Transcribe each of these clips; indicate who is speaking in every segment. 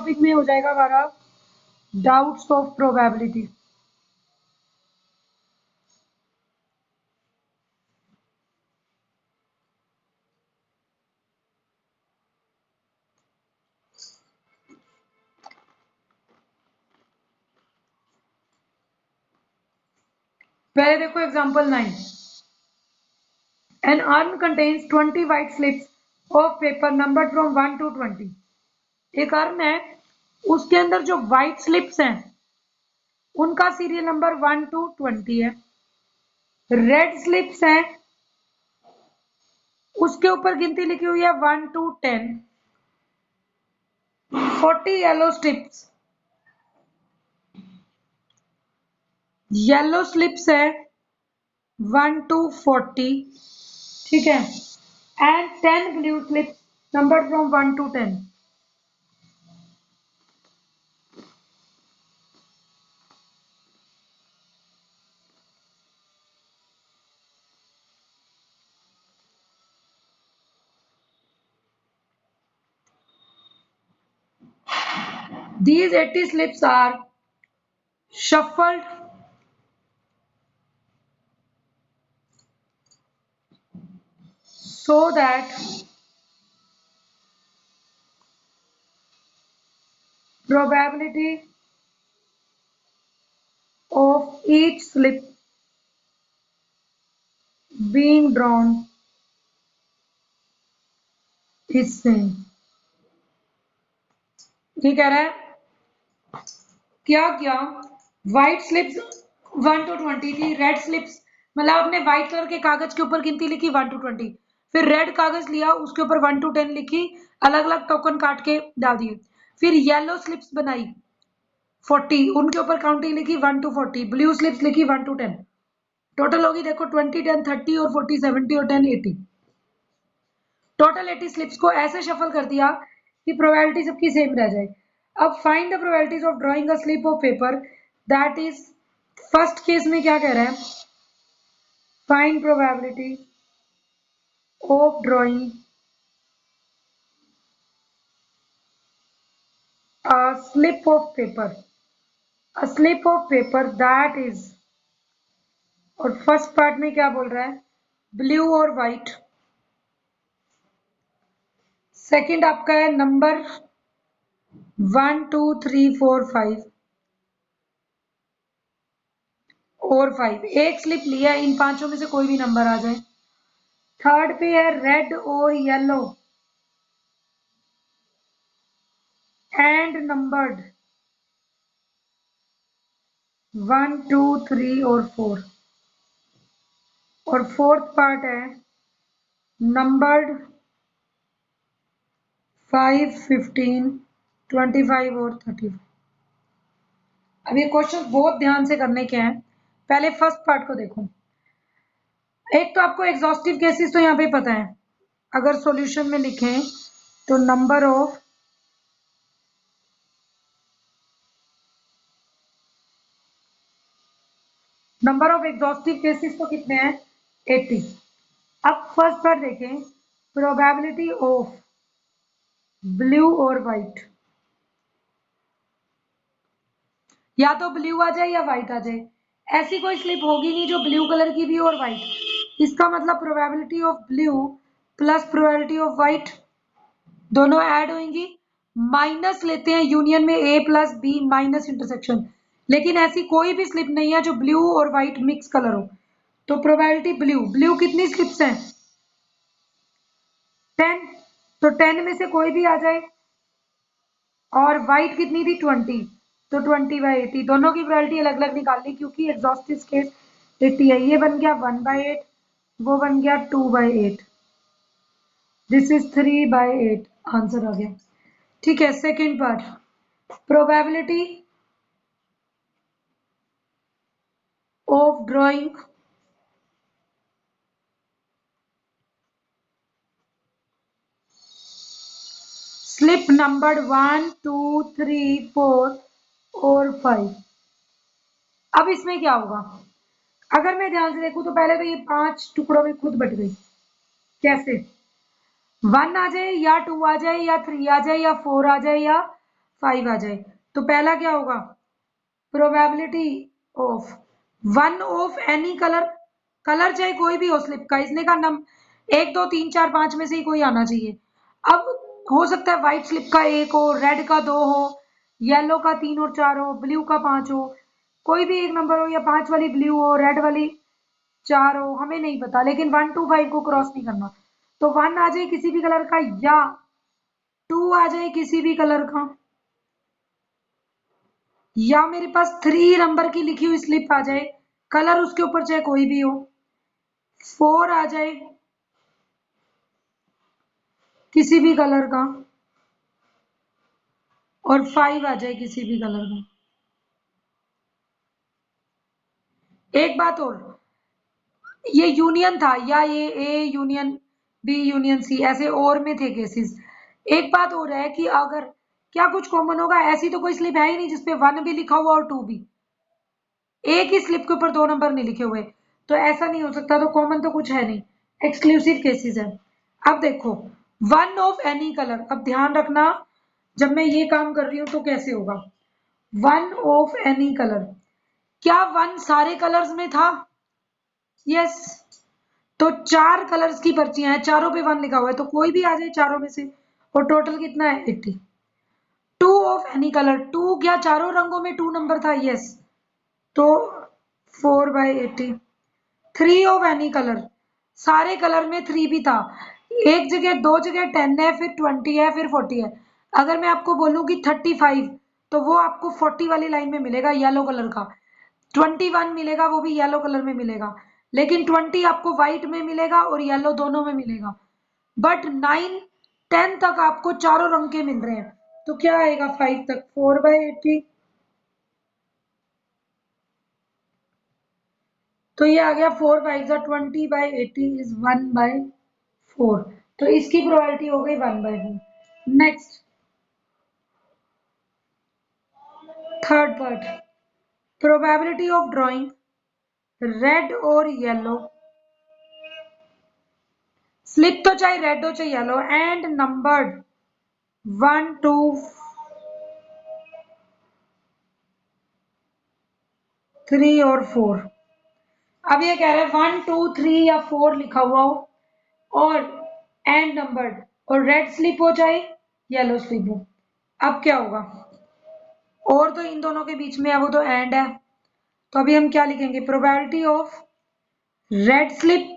Speaker 1: Topic में हो जाएगा हमारा डाउट्स ऑफ प्रोबेबिलिटी। पहले देखो example 9। An urn contains 20 white slips of paper numbered from 1 to 20। एक अर्न है, उसके अंदर जो व्हाइट स्लिप्स हैं उनका सीरियल नंबर 1 to 20 है। रेड स्लिप्स हैं, उसके ऊपर गिनती लिखी हुई है 1 to 10। 40 yellow slips, yellow slips है 1 to 40, ठीक है। And 10 blue slips number from 1 to 10। These 80 slips are shuffled so that probability of each slip being drawn is same। ये कह रहा है क्या क्या व्हाइट स्लिप्स 1 to 20 थी, रेड स्लिप्स मतलब आपने व्हाइट कलर के कागज के ऊपर गिनती लिखी 1 to 20, फिर रेड कागज लिया उसके ऊपर 1 to 10 लिखी, अलग अलग टोकन काट के डाल दिए। फिर येलो स्लिप्स बनाई 40, उनके ऊपर काउंटिंग लिखी 1 to 40, ब्लू स्लिप्स लिखी 1 to 10। टोटल होगी देखो 20, 10, 30 और 40, 70 और 10, 80। टोटल 80 स्लिप्स को ऐसे शफल कर दिया कि प्रोबेबिलिटी सबकी सेम रह जाए। अब find the probabilities of drawing a slip of paper that is, first case में क्या कह रहा है, find probability of drawing a slip of paper, a slip of paper that is, और फर्स्ट पार्ट में क्या बोल रहा है, ब्लू और व्हाइट। सेकंड आपका है नंबर 1 2 3 4 5 और 5, एक स्लिप लिया इन पांचों में से कोई भी नंबर आ जाए। थर्ड पे है रेड और येलो एंड नंबर्ड 1 2 3 और 4, और फोर्थ पार्ट है नंबर्ड 5 15 25 और 35। अब ये क्वेश्चन बहुत ध्यान से करने के हैं। पहले फर्स्ट पार्ट को देखो। एक तो आपको एग्जॉस्टिव केसेस तो यहाँ पे पता है, अगर सॉल्यूशन में लिखें तो नंबर ऑफ एग्जॉस्टिव केसेस तो कितने हैं, 80। अब फर्स्ट पार्ट देखें, प्रोबेबिलिटी ऑफ ब्लू और व्हाइट, या तो ब्लू आ जाए या व्हाइट आ जाए, ऐसी कोई स्लिप होगी नहीं जो ब्लू कलर की भी हो और व्हाइट। इसका मतलब probability of blue plus probability of white दोनों ऐड होंगी, माइनस लेते हैं यूनियन में ए प्लस बी माइनस इंटरसेक्शन, लेकिन ऐसी कोई भी स्लिप नहीं है जो ब्लू और व्हाइट मिक्स कलर हो। तो प्रोबेबिलिटी ब्लू, ब्लू कितनी स्लिप्स हैं, 10, तो 10 में से कोई भी आ जाए, और व्हाइट कितनी थी 20, तो 20/80, दोनों की प्रोबेबिलिटी अलग अलग निकालनी क्योंकि एग्जॉस्टिव केस 80 है। ये बन गया 1/8, वो बन गया 2/8, दिस इज 3/8, आंसर आ गया। ठीक है, second part, probability of drawing slip number 1 2 3 4 और 5। अब इसमें क्या होगा, अगर मैं ध्यान से देखूं तो पहले तो ये 5 टुकड़ों में खुद बट गई। कैसे, 1 आ जाए या 2 आ जाए या 3 आ जाए या 4 आ जाए या 5 आ जाए। तो पहला क्या होगा, probability of one of any colour, colour चाहे कोई भी हो स्लिप का, इसने का नम 1 2 3 4 5 में से ही कोई आना चाहिए। अब हो सकता है व्हाइट स्लिप का 1 हो, रेड का 2 हो, येलो का 3 और 4 हो, ब्लू का 5 हो, कोई भी एक नंबर हो, या 5 वाली ब्लू हो, रेड वाली 4 हो, हमें नहीं पता, लेकिन 1 2 5 को क्रॉस नहीं करना। तो 1 आ जाए किसी भी कलर का, या 2 आ जाए किसी भी कलर का, या मेरे पास 3 नंबर की लिखी हुई स्लिप आ जाए, कलर उसके ऊपर चाहे कोई भी हो, 4 आ जाए किसी भी कलर का, और 5 आ जाए किसी भी कलर का। एक बात और, ये यूनियन था, या ये A union B union C, ऐसे और में थे केसेस। एक बात और है कि अगर क्या कुछ कॉमन होगा, ऐसी तो कोई स्लिप है ही नहीं जिसपे 1 भी लिखा हुआ और 2 भी, एक ही स्लिप के ऊपर 2 नंबर नहीं लिखे हुए, तो ऐसा नहीं हो सकता, तो कॉमन तो कुछ है नहीं, एक्सक्लूसिव केसेस है। अब देखो, 1 ऑफ एनी कलर, अब ध्यान रखना जब मैं ये काम कर रही हूं तो कैसे होगा। 1 ऑफ एनी कलर, क्या 1 सारे कलर्स में था? यस। तो 4 कलर्स की पर्चियां हैं, चारों पे 1 लिखा हुआ है, तो कोई भी आ जाए चारों में से, और टोटल कितना है 80। 2 ऑफ एनी कलर, 2 क्या चारों रंगों में 2 नंबर था? यस। तो 4/80। 3 ऑफ एनी कलर, सारे कलर में 3 भी था, एक जगह, दो जगह 10 है, फिर 20 है, फिर 40 है। अगर मैं आपको बोलूं कि 35, तो वो आपको 40 वाली लाइन में मिलेगा येलो कलर का, 21 मिलेगा, वो भी येलो कलर में मिलेगा, लेकिन 20 आपको व्हाइट में मिलेगा और येलो दोनों में मिलेगा। बट 9 10 तक आपको चारों रंग के मिल रहे हैं, तो क्या आएगा 5 तक? 4/80। तो ये आ गया 4 5 20/80 इज 1/4। तो इसकी प्रोबेबिलिटी हो गई 1/4। Next, third part, probability of drawing red और येलो स्लिप, तो चाहे रेड हो चाहे येलो, एंड नंबर्ड 1 2 3 और 4। अब ये कह रहे हैं 1 2 3 या 4 लिखा हुआ हो, और एंड नंबर्ड, और रेड स्लिप हो चाहे येलो स्लिप हो। अब क्या होगा, और तो इन दोनों के बीच में है, वो तो एंड है, तो अभी हम क्या लिखेंगे, probability of red slip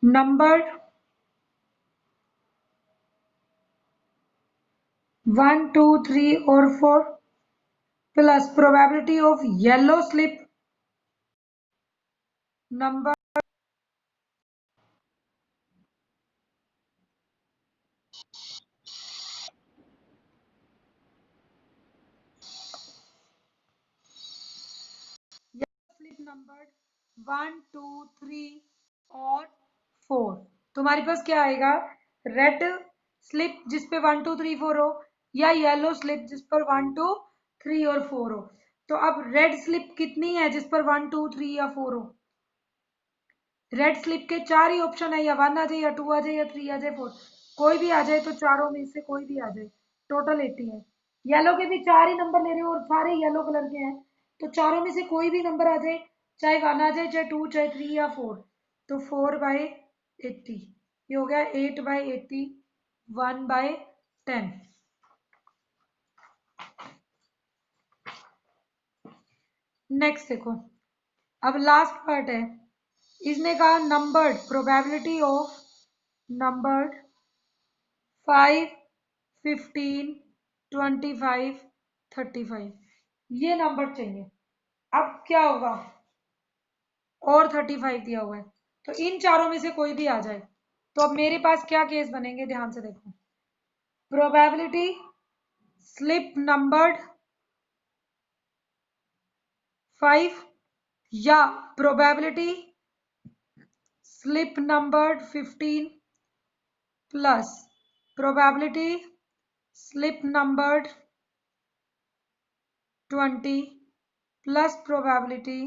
Speaker 1: number 1 2 3 और 4 plus probability of yellow slip number, slip number 1 2 3 और 4। तुम्हारे पास क्या आएगा, रेड स्लिप जिस पे 1 2 3 4 हो, या येलो स्लिप जिस पर 1 2 3 और 4 हो। तो अब रेड स्लिप कितनी है जिस पर 1 2 3 या 4 हो? रेड स्लिप के 4 ही ऑप्शन है, या 1 आ जाए, या 2 आ जाए, या 3 आ जाए, 4, कोई भी आ जाए, तो चारों में से कोई भी आ जाए, टोटल 80 है। येलो के भी 4 ही नंबर ले रहे हो और सारे येलो कलर के हैं, तो चारों में से कोई भी नंबर आ जाए, चाहे 1 आ जाए, चाहे 2, चाहे 3 या 4, तो 4/80, ये हो गया 8/80, 1/10। नेक्स्ट देखो, अब लास्ट पार्ट है, इसने कहा नंबर्ड प्रोबेबिलिटी ऑफ नंबर्ड 5 15 25 35, ये नंबर चाहिए। अब क्या होगा, और 35 दिया हुआ है, तो इन चारों में से कोई भी आ जाए, तो अब मेरे पास क्या केस बनेंगे, ध्यान से देखो, प्रोबेबिलिटी स्लिप नंबर्ड 5, या probability slip numbered 15 plus probability slip numbered 20 plus probability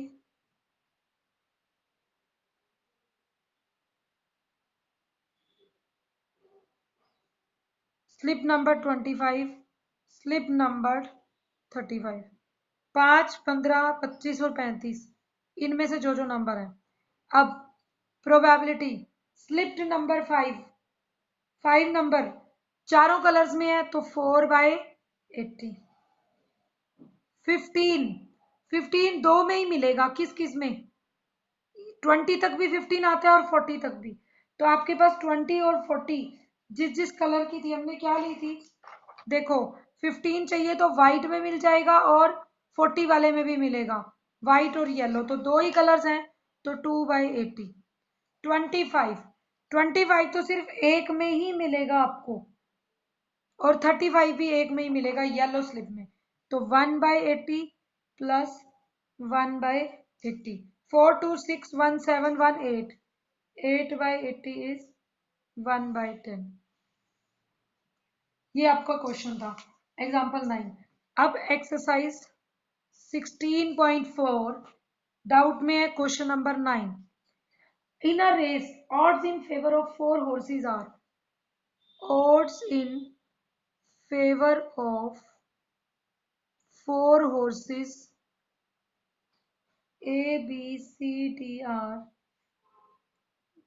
Speaker 1: slip number 25 slip number 35, 5, 15, 25 और 35, इनमें से जो जो नंबर है। अब प्रोबेबिलिटी स्लिप नंबर 5 नंबर चारों कलर्स में है तो 4/80। 15 दो में ही मिलेगा, किस किस में? 20 तक भी 15 आता है और 40 तक भी। तो आपके पास 20 और 40 जिस जिस कलर की थी हमने क्या ली थी, देखो 15 चाहिए तो व्हाइट में मिल जाएगा और 40 वाले में भी मिलेगा, व्हाइट और येलो, तो दो ही कलर्स हैं तो 2/80। 25 तो सिर्फ एक में ही मिलेगा आपको, और 35 भी एक में ही मिलेगा येलो स्लिप में, तो 1/80 प्लस 1/80, 4, 2, 6, 1, 7, 1, 8, 8/80 इज 1/10। ये आपका क्वेश्चन था एग्जाम्पल 9। अब एक्सरसाइज 16.4 डाउट में है question number 9। In a race odds in favor of 4 horses are, odds in favor of 4 horses A, B, C, D are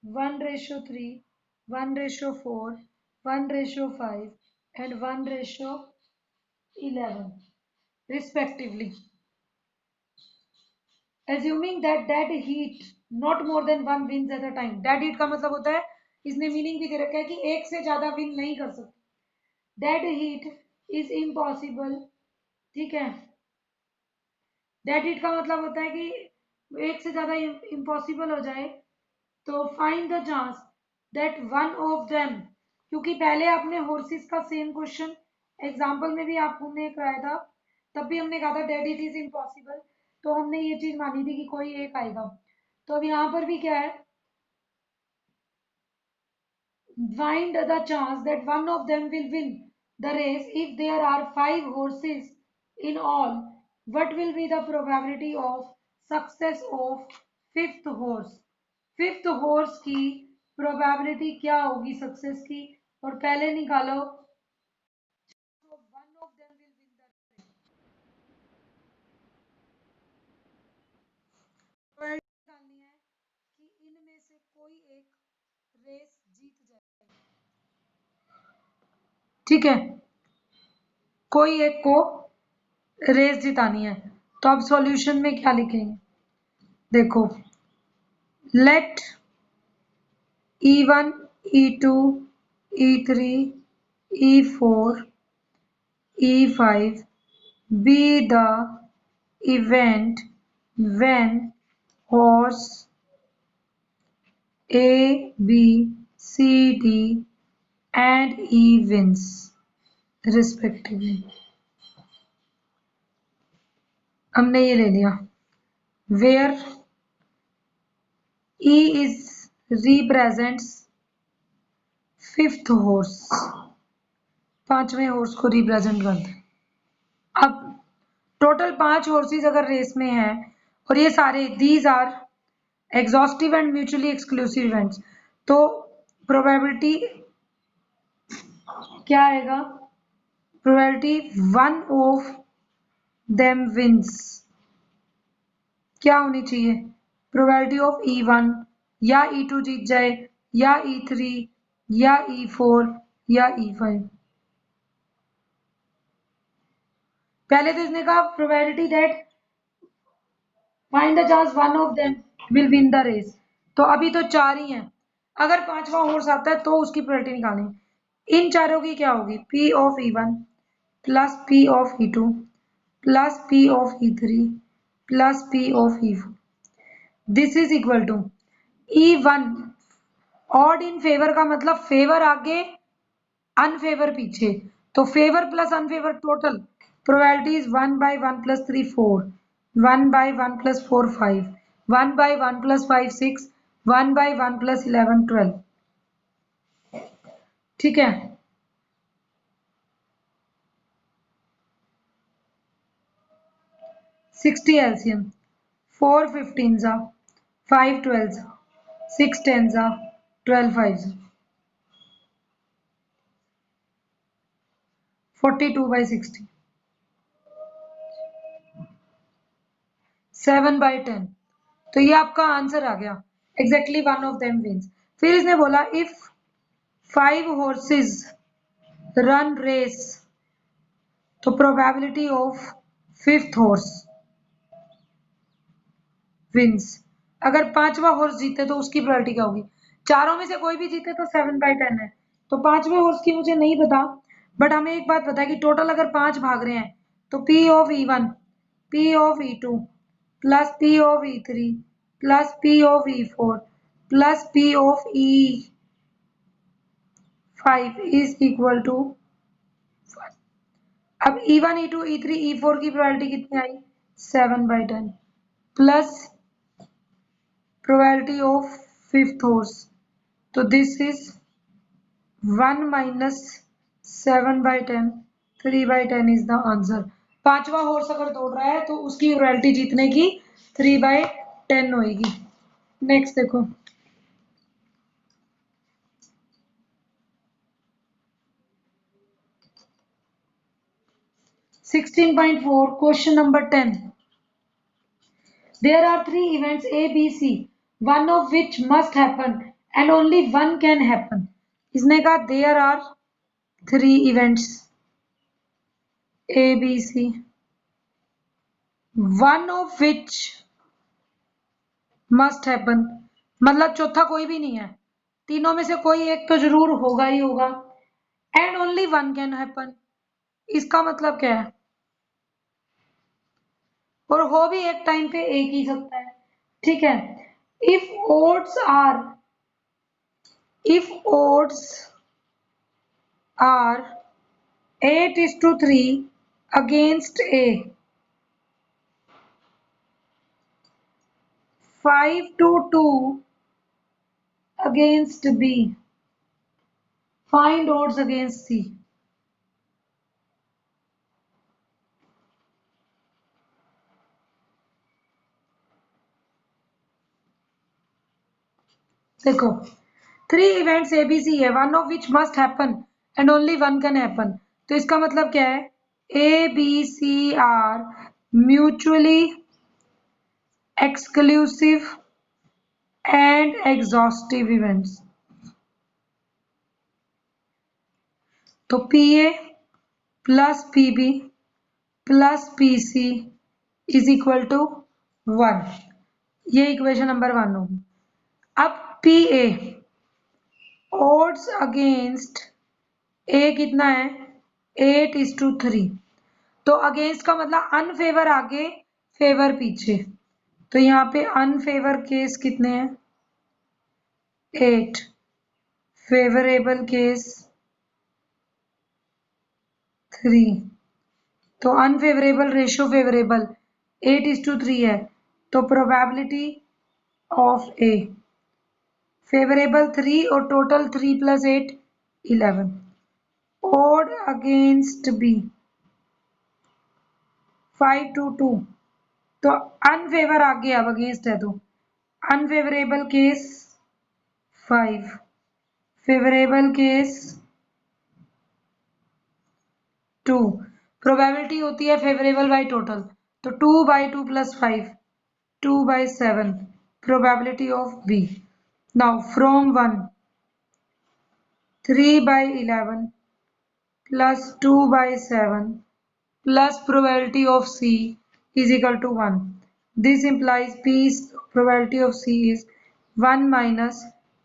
Speaker 1: 1:3, 1:4, 1:5 and 1:11 respectively. Assuming that dead heat not more than one wins at a time. Dead heat का मतलब होता है, इसने meaning भी दे रखा है कि एक से ज्यादा विन नहीं कर सकते। Dead heat is impossible, ठीक है। डेड हीट का मतलब होता है कि एक से ज्यादा इम्पॉसिबल हो जाए, तो find the chance that one of them, क्योंकि पहले आपने हॉर्सेस का सेम क्वेश्चन एग्जाम्पल में भी आपने कराया था, तब भी हमने कहा था डेड इट इज इम्पॉसिबल, तो हमने ये चीज मानी थी कि कोई एक आएगा। तो अब यहाँ पर भी क्या है, find the chance that one of them will win the race if there are 5 horses in all. What will be the probability of success of fifth horse? Fifth horse की प्रोबेबिलिटी क्या होगी सक्सेस की, और पहले निकालो तो one of them will win the race. Probability निकालनी है कि इनमें से कोई एक रेस जीत जाए, ठीक है, कोई एक को रेस जितानी है। तो अब सॉल्यूशन में क्या लिखेंगे, देखो late E1, E2, E3, E4, E5 be the event when horse A, B, C, D and E wins respectively। हमने ये ले लिया where E is represents fifth horse, पांचवें हॉर्स को रिप्रेजेंट करते हैं। अब टोटल 5 हॉर्सेस अगर रेस में है और ये सारे these are exhaustive and mutually exclusive events, तो प्रोबेबिलिटी क्या आएगा, probability one of them wins क्या होनी चाहिए, प्रोबेबिलिटी ऑफ E1 या E2 जीत जाए या E3 या E4 या E5। पहले तो इसने कहा probability that find the chance one of them will win the race, तो अभी तो 4 ही हैं, अगर पांचवा हॉर्स आता है तो उसकी प्रोबेबिलिटी निकालें। इन चारों की क्या होगी, P of E1 plus P of E2 plus P of E3 plus P of E4, this is equal to E1 odd in favour का मतलब फेवर आगे अनफेवर पीछे, तो favour plus unfavour total probability is 1/1 plus 3 4, 1/1 plus 4 5, 1/1 plus 5 6, 1/1 plus 11 12, ठीक है। 60 LCM, 4 15 5 12 6 10 12 5, 42/60, 7/10। तो ये आपका आंसर आ गया, exactly one of them wins. फिर इसने बोला इफ 5 horses रन रेस, तो probability of 5th horse wins. अगर 5वां हॉर्स जीते तो उसकी प्रोबेबिलिटी क्या होगी? चारों में से कोई भी जीते तो 7/10 है। तो 5वें हॉर्स की मुझे नहीं पता, बट हमें एक बात पता है कि टोटल अगर 5 भाग रहे हैं तो P of E1 P of E2 plus P of E3 plus P of E4 plus P of E5 is equal to. अब E1 E2 E3 E4 की प्रोबेबिलिटी कितनी आई? 7/10 plus probability of 5th horse, तो this is 1 minus 7/10, 3/10 is the answer। 5वां horse अगर दौड़ रहा है तो उसकी प्रोबेबिलिटी जीतने की 3/10 होगी। नेक्स्ट देखो, 16.4 question number 10। There are 3 events A, B, C, one of which must happen and only one can happen। इसने कहा there are 3 events A, B, C, one of which must happen, मतलब चौथा कोई भी नहीं है, तीनों में से कोई एक तो जरूर होगा ही होगा, and only one can happen। इसका मतलब क्या है? और हो भी एक टाइम पे एक ही सकता है, ठीक है। if odds are if odds are 8:3 against A, 5-2 against B, find odds against C। देखो, 3 इवेंट्स ABC है, one of which must happen and only one can happen. तो इसका मतलब क्या है? ABC are mutually exclusive and exhaustive events. तो PA plus PB plus PC is equal to 1। ये equation number 1 होगी। अब PA odds अगेंस्ट A कितना है? 8:3। तो अगेंस्ट का मतलब अनफेवर आगे, फेवर पीछे। तो यहाँ पे अनफेवर केस कितने हैं? 8, फेवरेबल केस 3। तो अनफेवरेबल रेशियो फेवरेबल 8:3 है, तो प्रोबेबिलिटी ऑफ A फेवरेबल 3 और टोटल 3 + 8 11। ओड अगेंस्ट B 5-2, तो अनफेवर आगे, अब अगेंस्ट है तो unfavourable case 5, favourable case 2। Probability होती है फेवरेबल बाय टोटल, तो 2/2 + 5 2/7 probability of B। Now from 1 3/11 plus 2/7 plus probability of C is equal to 1। This implies P's probability of C is 1 minus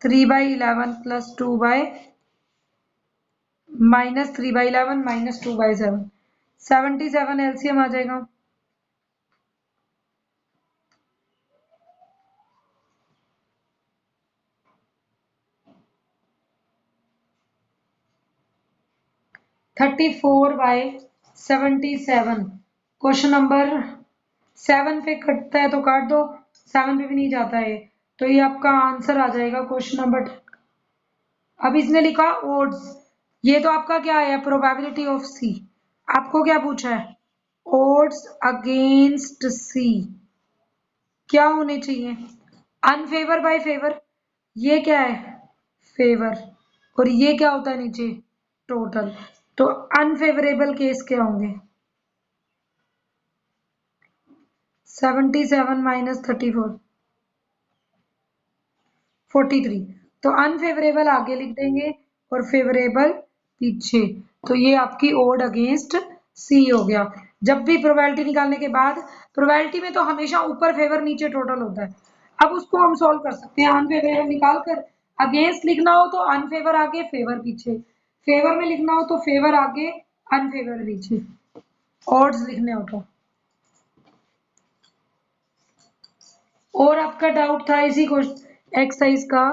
Speaker 1: 3/11 plus 3/11 minus 2/7। 77 LCM आ जाएगा। Thirty 4/77। Question number 7 पे कटता है तो काट दो, 7 पे भी नहीं जाता है, तो ये आपका आंसर आ जाएगा क्वेश्चन नंबर 10। अब इसने लिखा ओड्स, ये तो आपका क्या है? प्रोबेबिलिटी ऑफ सी। आपको क्या पूछा है? ओड्स अगेंस्ट सी क्या होने चाहिए? अनफेवर बाय फेवर, ये क्या है? फेवर, और ये क्या होता है नीचे? टोटल। तो अनफेवरेबल केस क्या होंगे? 77 माइनस 34 43। तो अनफेवरेबल आगे लिख देंगे और फेवरेबल पीछे। तो ये आपकी ओड अगेंस्ट सी हो गया। जब भी प्रोबेबिलिटी निकालने के बाद, प्रोबेबिलिटी में तो हमेशा ऊपर फेवर नीचे टोटल होता है। अब उसको हम सॉल्व कर सकते हैं। अनफेवरेबल निकाल कर अगेंस्ट लिखना हो तो अनफेवर आगे फेवर पीछे, फेवर में लिखना हो तो फेवर आगे अनफेवर पीछे, ऑड्स लिखने हो तो। और आपका डाउट था इसी एक्सरसाइज का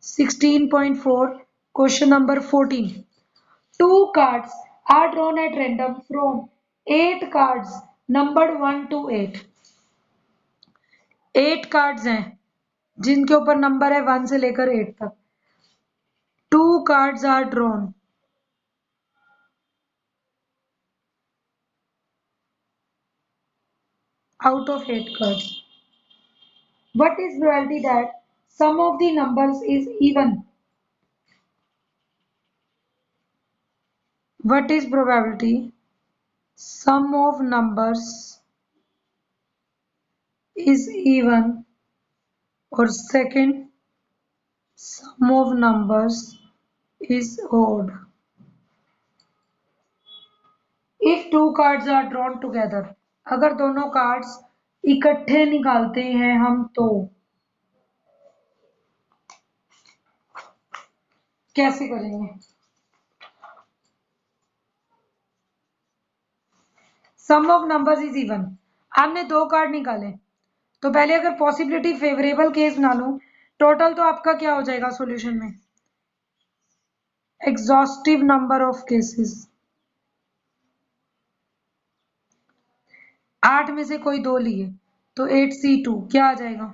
Speaker 1: 16.4 question number 14। Two cards are drawn at random from 8 cards numbered 1 to 8। 8 cards हैं जिनके ऊपर नंबर है 1 से लेकर 8 तक। 2 cards are drawn out of 8 cards। What is probability that sum of the numbers is even? What is probability sum of numbers is even? और second, sum of numbers is odd। If two cards are drawn together, अगर दोनों cards इकट्ठे निकालते हैं हम तो कैसे करेंगे? सम ऑफ नंबर्स इज इवन। हमने 2 कार्ड निकाले तो पहले अगर पॉसिबिलिटी फेवरेबल केस बना लूं, टोटल तो आपका क्या हो जाएगा सॉल्यूशन में? Exhaustive number of cases. 8 में से कोई 2 लिए तो 8C2 क्या आ जाएगा?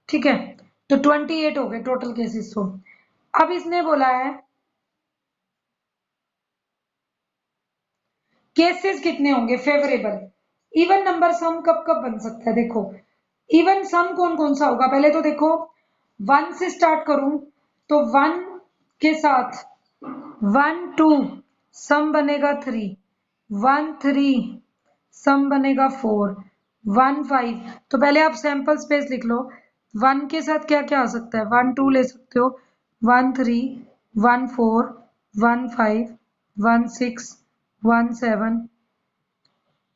Speaker 1: ठीक है, तो 28 हो गए टोटल केसेस। तो अब इसने बोला है केसेस कितने होंगे फेवरेबल। इवन नंबर सम कब कब बन सकता है? देखो इवन सम कौन कौन सा होगा, पहले तो देखो 1 से स्टार्ट करूं तो 1 के साथ 1 2 सम बनेगा 3, 1 3 सम बनेगा 4, 1 5। तो पहले आप सैंपल स्पेस लिख लो। 1 के साथ क्या क्या आ सकता है? 1 2 ले सकते हो, 1 3 1 4 1 5 1 6 1 7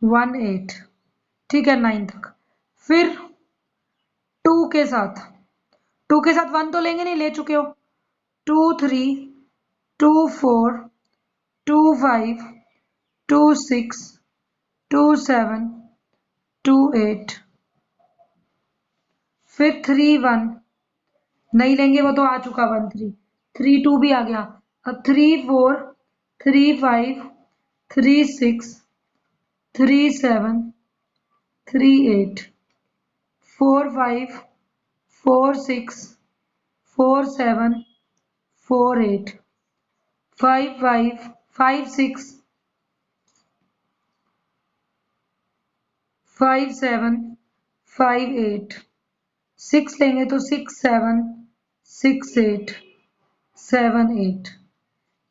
Speaker 1: 1 8, ठीक है 9 तक। फिर 2 के साथ, 2 के साथ 1 तो लेंगे नहीं, ले चुके हो। 2 3 2 4 2 5 2 6 2 7 2 8। फिर 3 1 नहीं लेंगे, वो तो आ चुका 1 3, 3 2 भी आ गया। अब 3 4 3 5 3 6 3 7 3 8 4 5 4 6 4 7 4 8 5 5 5 6 5 7 5 8। 6 लेंगे तो 6 7 6 8 7 8।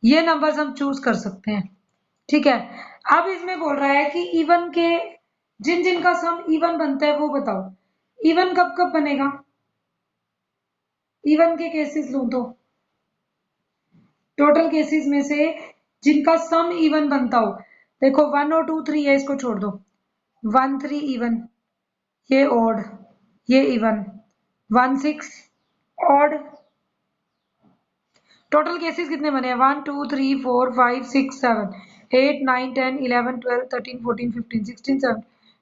Speaker 1: ये नंबर्स हम चूज कर सकते हैं। ठीक है, अब इसमें बोल रहा है कि इवन के जिन जिन का सम इवन बनता है वो बताओ। इवन कब कब बनेगा? इवन के केसेस लूं तो टोटल केसेस में से जिनका सम इवन बनता हो, देखो 1 और 2 3 है, इसको छोड़ दो। 1 3 इवन, ये ऑड, ये इवन। 1 6 ऑड। टोटल केसेस कितने बने हैं? 1 2 3 4 5 6 7 8 9 10 11 12 13 14 15 16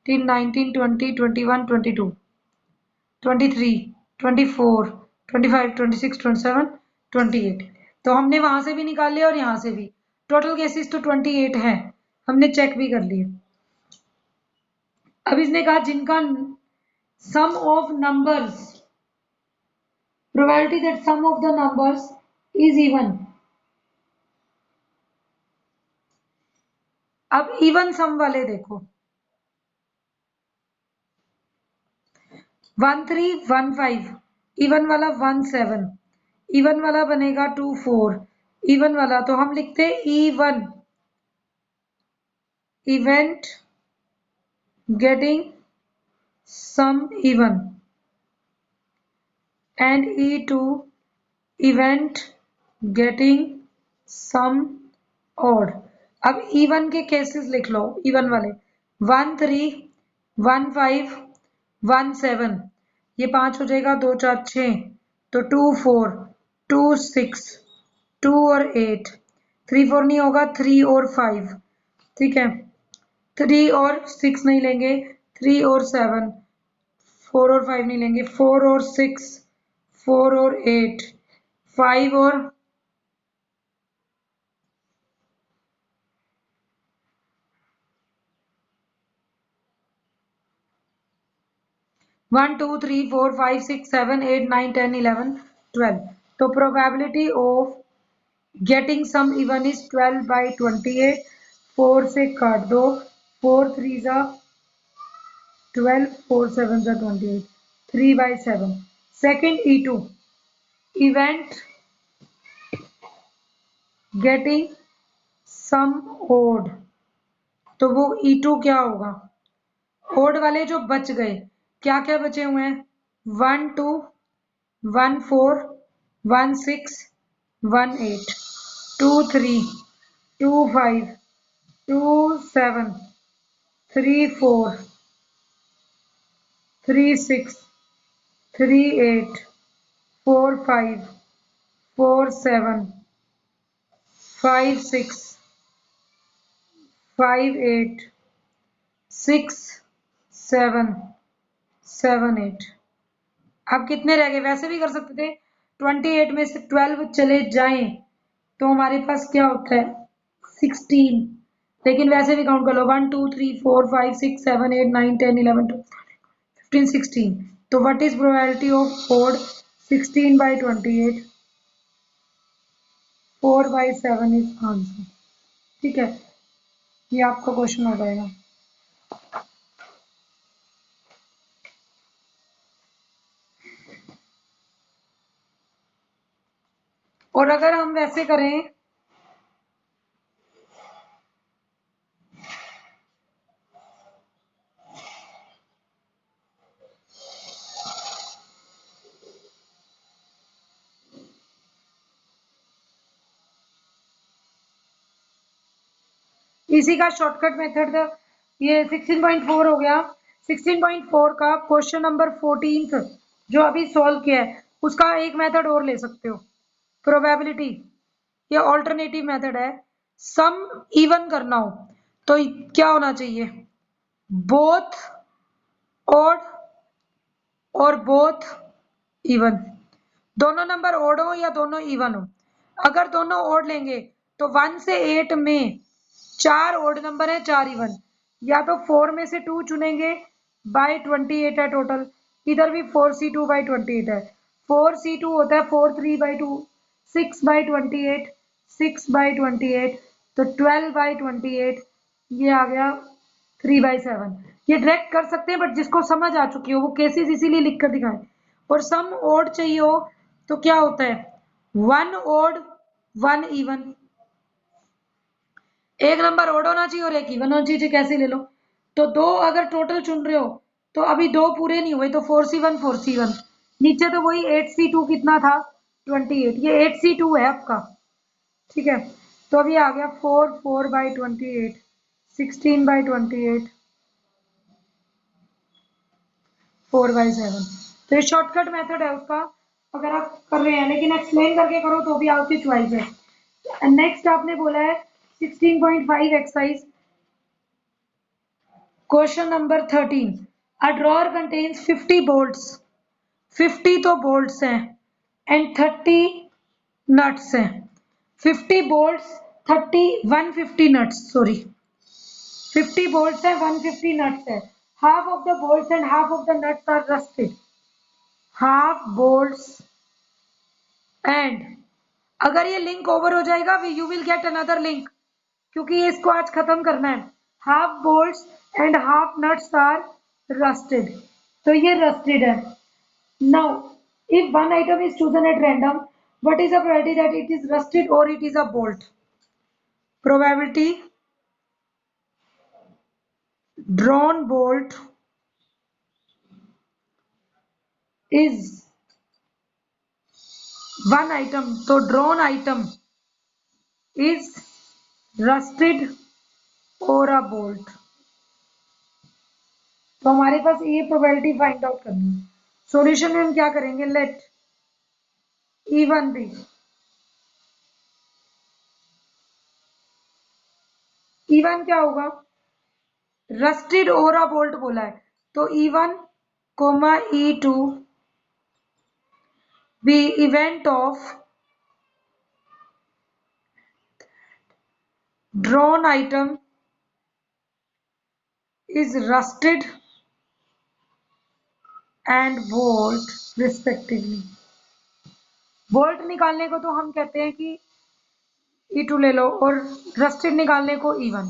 Speaker 1: 17 19 20 21 22 23 24 25 26 27 28। तो हमने वहां से भी निकाल लिया और यहां से भी। टोटल केसेस तो 28 है, हमने चेक भी कर लिए। अब इसने कहा जिनका sum of numbers, probability that sum of the numbers is even. अब इवन सम वाले देखो, 1315, इवन वाला 17, इवन वाला बनेगा 24, इवन वाला तो हम लिखते E1, event getting some even, and E2, event getting some odd. अब even के केसेस लिख लो, even वाले 131517, ये 5 हो जाएगा, 2 4 6, तो 24 26 2 और 8, 3 4 नहीं होगा, 3 और 5, ठीक है, 3 और 6 नहीं लेंगे, 3 और 7, 4 और 5 नहीं लेंगे, 4 और 6, 4 और 8, 5 और 1 2 3 4 5 6 7 8 9 10 11 12, तो probability of getting sum even is 12 by 28, 4 से काट दो, 4 3 जा 12, 4 7 जा 28, 3 by 7. Second E2, event getting sum odd, तो वो E2 क्या होगा, ओड वाले जो बच गए, क्या क्या बचे हुए हैं, 1 2 1 4 1 6 1 8, 2 3 2 5 2 7 3 4 3 6 3 8 4 5 4 7 5 6 5 8 6 7 7 8. अब कितने रह गए, वैसे भी कर सकते थे, 28 में से 12 चले जाएं तो हमारे पास क्या होता है 16, लेकिन वैसे भी काउंट कर लो, 1 2 3 4 5 6 7 8 9 10 11 12 15 16, तो what is probability of odd 16 by 28, 4 by 7 is answer, ठीक है, ये आपका क्वेश्चन हो जाएगा। और अगर हम वैसे करें, इसी का शॉर्टकट मेथड, ये 16.4 हो गया, 16.4 का क्वेश्चन नंबर 14 जो अभी सॉल्व किया है उसका एक मेथड और ले सकते हो, प्रोबेबिलिटी, ये ऑल्टरनेटिव मेथड है, सम इवन करना हो तो क्या होना चाहिए, बोथ ओड और बोथ इवन, दोनों नंबर ओड हो या दोनों इवन हो, अगर दोनों ओड लेंगे तो 1 से 8 में 4 ओड नंबर है, 4 इवन, या तो 4 में से 2 चुनेंगे बाय 28 है टोटल, इधर भी 4C2 by 28 है, 4C2 होता है 4 3 by 2, 6 by 28, 6 by 28, तो 12 by 28, ये आ गया 3 by 7, ये डायरेक्ट कर सकते हैं, बट जिसको समझ आ चुकी हो वो केसेस इसीलिए लिख कर दिखाएं। और सम ओड चाहिए हो तो क्या होता है, 1 ओड 1 इवन, एक नंबर ओड होना चाहिए और एक इवन होना चाहिए, कैसे ले लो, तो दो अगर टोटल चुन रहे हो तो अभी दो पूरे नहीं हुए, तो 4C1 4C1, नीचे तो वही 8C2 कितना था 28, ये 8C2 है आपका, ठीक है, तो अभी आ गया 4 4 by 28, 16 by 28, 4 by 7, तो ये शॉर्टकट मेथड है उसका, अगर आप कर रहे हैं, लेकिन एक्सप्लेन करके करो तो भी आपकी चॉइस है। नेक्स्ट आपने बोला है 16.5 एक्सरसाइज, क्वेश्चन नंबर 13, अ ड्रॉअर कंटेन्स 50 बोल्ट्स, 50 तो बोल्ट्स हैं एंड 30 नट्स हैं, 50 बोल्ट्स 30 150 नट्स, सॉरी 50 बोल्ट्स है 150 नट्स है, half of the bolts and half of the nuts are rusted, half bolts and, अगर ये लिंक ओवर हो जाएगा you will get another link, क्योंकि ये इसको आज खत्म करना है, half bolts and half nuts are rusted, तो ये रस्टेड है। Now if one item is chosen at random, what is the probability that it is rusted और it is a bolt? Probability drawn bolt is one item, तो drawn item is rusted or a bolt। तो हमारे पास ये probability find out करनी है। Solution में हम क्या करेंगे, लेट E1 भी, E1 क्या होगा, रस्टेड और अ बोल्ट बोला है, तो E1 comma E2 be event of drawn item is rusted and bolt respectively। Bolt निकालने को तो हम कहते हैं कि E2 ले लो और रस्टेड निकालने को E1।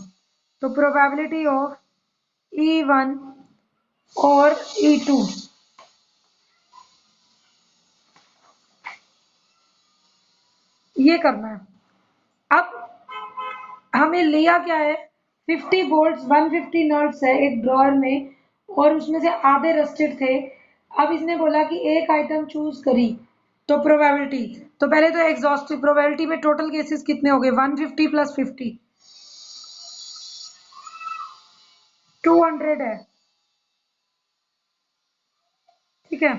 Speaker 1: तो प्रोबेबिलिटी ऑफ E1 और E2 ये करना है। अब हमें लिया क्या है, 50 बोल्ट्स 150 नट्स है एक ड्रॉअर में और उसमें से आधे रस्टेड थे। अब इसने बोला कि एक आइटम चूज करी, तो प्रोबेबिलिटी, तो पहले तो एग्जॉस्टिव प्रोबेबिलिटी में टोटल केसेस कितने हो गए, 150 प्लस 50 200 है, ठीक है।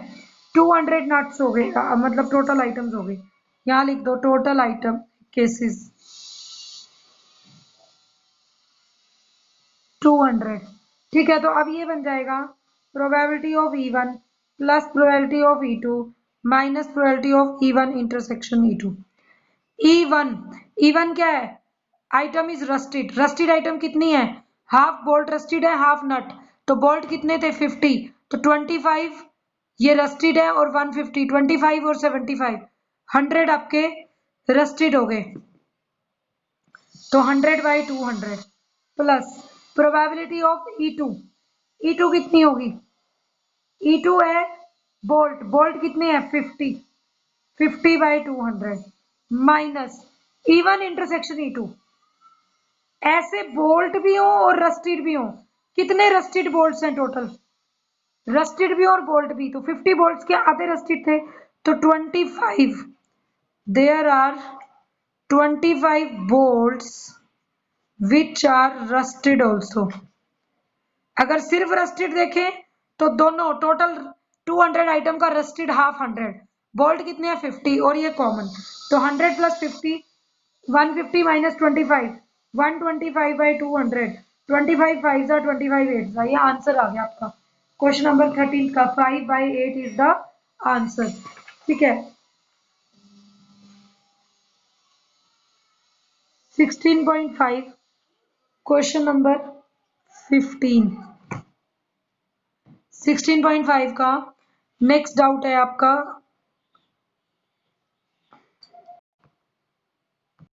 Speaker 1: 200 नट्स हो गए, मतलब टोटल आइटम्स हो गए। यहाँ लिख दो टोटल आइटम केसेस 200, ठीक है। तो अब ये बन जाएगा probability of E1 plus probability of E2 minus probability of E1 intersection E2। E1 क्या है, item is rusted, rusted item कितनी है, हाफ बोल्ट रस्टेड है हाफ नट, तो बोल्ट कितने थे 50, तो 25 ये रस्टेड है और 150 25 और 75 100 आपके रस्टेड हो गए, तो 100/200 प्लस प्रोबेबिलिटी ऑफ E2 कितनी होगी, E2 है बोल्ट, बोल्ट कितने हैं 50 50/200 माइनस E1 इंटरसेक्शन E2। ऐसे बोल्ट भी हो और रस्टेड भी हो, कितने रस्टेड बोल्ट्स हैं टोटल, रस्टेड भी और बोल्ट भी, तो 50 बोल्ट्स के आधे रस्टेड थे, तो 25 there are 25 bolts which are rusted also। अगर सिर्फ रस्टेड देखें तो दोनों टोटल 200 आइटम का रस्टेड हाफ 100, बोल्ट कितने हैं 50 और ये कॉमन, तो 100 प्लस 50 150 माइनस 25 125/200 25 5 25 8, ये आंसर आ गया आपका क्वेश्चन नंबर 13 का। 5/8 इज द आंसर, ठीक है। 16.5 क्वेश्चन नंबर 15 16.5 का नेक्स्ट डाउट है आपका